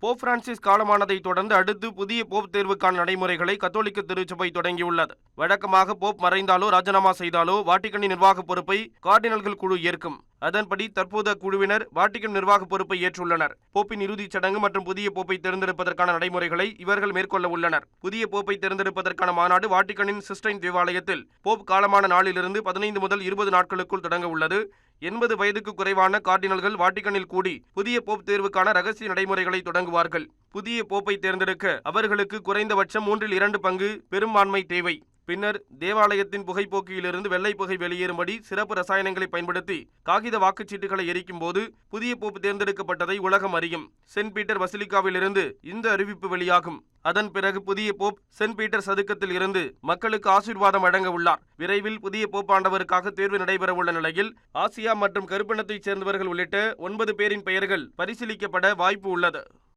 Pope Francis காலமானதை தொடர்ந்து அடுத்து புதிய போப் தேர்வுக்கான நடைமுறைகளை கத்தோலிக்க திருச்சபை தொடங்கியுள்ளது. வழக்கமாக போப் மறைந்தாலோ ராஜினாமா செய்தாலோ வாட்டிகனின் நிர்வாக பொறுப்பை கார்டினல்கள் குழு ஏற்கும். அதன்படி தற்போது அக்குழுவினர் வாட்டிகன் நிர்வாக பொறுப்பை ஏற்றுள்ளனர். போப்பின் இறுதிச் சடங்கு மற்றும் புதிய போப்பை தேர்ந்தெடுப்பதற்கான நடைமுறைகளை இவர்கள் மேற்கொள்ள உள்ளனர். புதிய போப்பை தேர்ந்தெடுப்பதற்கான மாநாடு வாட்டிகனின் சிஸ்டைன் தேவாலயத்தில் போப் காலமான நாளிலிருந்து 15 முதல் 20 நாட்களுக்குள் தொடங்க உள்ளது. 80 வயதுக்கு குறைவான கார்டினல்கள் வாட்டிகனில் கூடி புதிய போப் தேர்வுக்கான ரகசிய நடைமுறைகளை தொடங்குவார்கள். புதிய போப்பை தேர்ந்தெடுக்க அவர்களுக்கு குறைந்தபட்சம் 2/3 பங்கு பெரும்பான்மை தேவை. பின்னர் தேவாலயத்தின் புகைப்போக்கியிலிருந்து வெள்ளை புகை வெளியேறும்படி சிறப்பு ரசாயனங்களை பயன்படுத்தி காகித வாக்குச்சீட்டுகளை எரிக்கும் போது புதிய போப் தேர்ந்தெடுக்கப்பட்டதை உலகம் அறியும். சென்ட் பீட்டர் பசிலிக்காவில் இருந்து இந்த அறிவிப்பு வெளியாகும். அதன் பிறகு புதிய போப் சென்ட் பீட்டர் சதுக்கத்தில் இருந்து மக்களுக்கு ஆசீர்வாதம் வழங்க உள்ளார். விரைவில் புதிய போப்பாண்டவருக்காக தேர்வு நடைபெறவுள்ள நிலையில் ஆசியா மற்றும் கருப்பினத்தைச் சேர்ந்தவர்கள் உள்ளிட்ட 9 பேரின் பெயர்கள் பரிசீலிக்கப்பட வாய்ப்பு உள்ளது.